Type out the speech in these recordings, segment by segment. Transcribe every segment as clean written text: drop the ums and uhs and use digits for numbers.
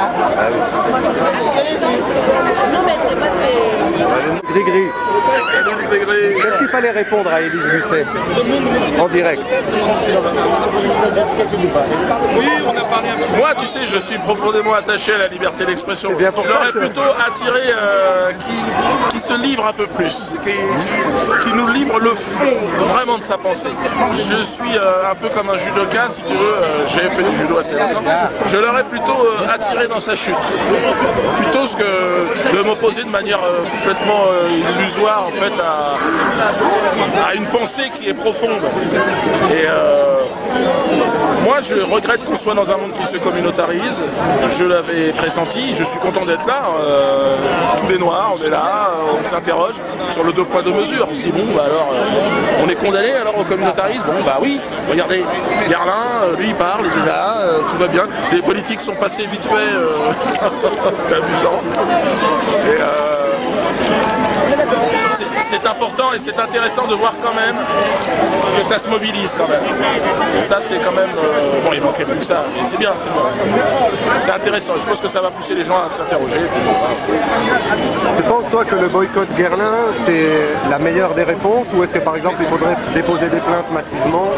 Ah oui. Non mais c'est pas Gris-gris. Qu'est-ce qu'il fallait répondre à Élise Lucet en direct? Oui, on a parlé un petit peu. Moi, tu sais, je suis profondément attaché à la liberté d'expression. Je l'aurais plutôt attiré qui se livre un peu plus, qui nous livre le fond vraiment de sa pensée. Je suis un peu comme un judoka, si tu veux. J'ai fait du judo assez longtemps. Je l'aurais plutôt attiré dans sa chute, plutôt que de m'opposer de manière complètement illusoire en fait à une pensée qui est profonde. Et moi je regrette qu'on soit dans un monde qui se communautarise. Je l'avais pressenti, je suis content d'être là. Tous les noirs, on est là, on s'interroge sur le 2 poids 2 mesures. On se dit bon bah alors on est condamné alors au communautarisme. Bon bah oui, regardez, Garlin, lui il parle, il est là, tout va bien. Les politiques sont passées vite fait, c'est amusant. Et c'est important et c'est intéressant de voir quand même que ça se mobilise quand même. Ça c'est quand même... bon, il manquait plus que ça, mais c'est bien, c'est bon. C'est intéressant, je pense que ça va pousser les gens à s'interroger. Tu penses toi que le boycott Guerlain c'est la meilleure des réponses ou est-ce que par exemple il faudrait déposer des plaintes massivement?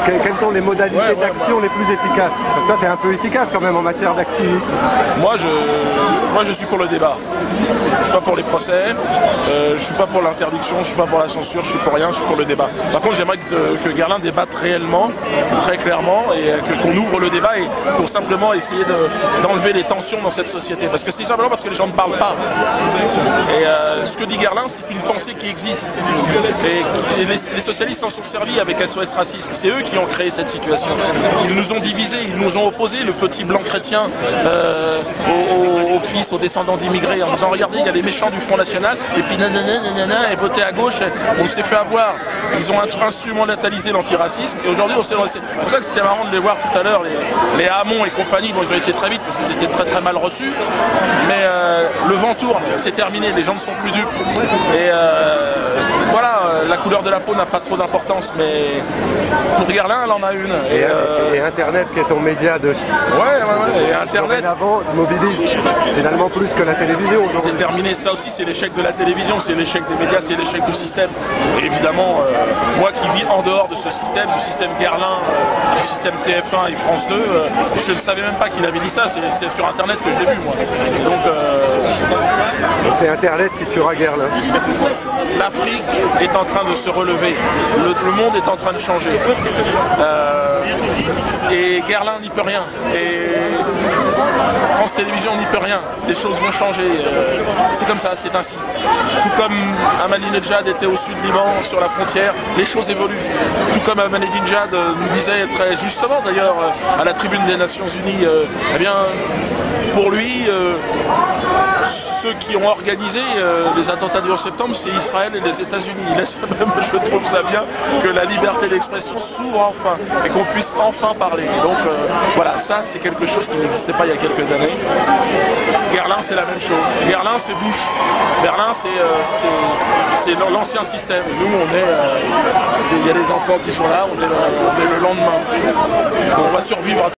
Quelles sont les modalités d'action les plus efficaces? Parce que toi tu es un peu efficace quand même en matière d'activisme. Moi je suis pour le débat. Je suis pas pour les procès, je suis pas pour l'interdiction, je suis pas pour la censure, je suis pour rien, je suis pour le débat. Par contre j'aimerais que Guerlain débatte réellement, très clairement, et qu'on ouvre le débat et pour simplement essayer d'enlever les tensions dans cette société. Parce que c'est simplement parce que les gens ne parlent pas. Et ce que dit Guerlain, c'est une pensée qui existe. Et les socialistes s'en sont servis avec SOS Racisme. C'est eux qui ont créé cette situation. Ils nous ont divisés, ils nous ont opposés, le petit blanc chrétien aux fils, aux descendants d'immigrés, en disant regardez, il y a les méchants du Front National, et puis nanana, et voter à gauche, on s'est fait avoir. Ils ont instrumentalisé l'antiracisme, et aujourd'hui on s'est lancé. C'est pour ça que c'était marrant de les voir tout à l'heure, les Hamon et compagnie, bon ils ont été très vite parce qu'ils étaient très mal reçus, mais le vent tourne, c'est terminé, les gens ne sont plus dupes. Et voilà, la couleur de la peau n'a pas trop d'importance, mais pour Guerlain, elle en a une. Et Internet qui est ton média de... Ouais, et Internet... mobilise finalement plus que la télévision. C'est terminé, ça aussi c'est l'échec de la télévision, c'est l'échec des médias, c'est l'échec du système. Et évidemment, moi qui vis en dehors de ce système, du système Guerlain, du système TF1 et France 2, je ne savais même pas qu'il avait dit ça, c'est sur Internet que je l'ai vu moi. Donc c'est Internet qui tuera Guerlain. L'Afrique est en train de se relever, le monde est en train de changer. Et Guerlain n'y peut rien. Et France Télévisions n'y peut rien. Les choses vont changer. C'est comme ça, c'est ainsi. Tout comme Ahmadinejad était au sud Liban, sur la frontière, les choses évoluent. Tout comme Ahmadinejad nous disait très justement d'ailleurs à la tribune des Nations Unies, eh bien, pour lui, ceux qui ont organisé les attentats du 11 septembre, c'est Israël et les États-Unis. Il laisse même, je trouve ça bien, que la liberté d'expression s'ouvre enfin et qu'on puisse enfin parler. Et donc voilà, ça c'est quelque chose qui n'existait pas il y a quelques années. Guerlain c'est la même chose. Guerlain c'est Bush. Guerlain c'est l'ancien système. Et nous on est, il y a des enfants qui sont là, on est le lendemain. Donc, on va survivre à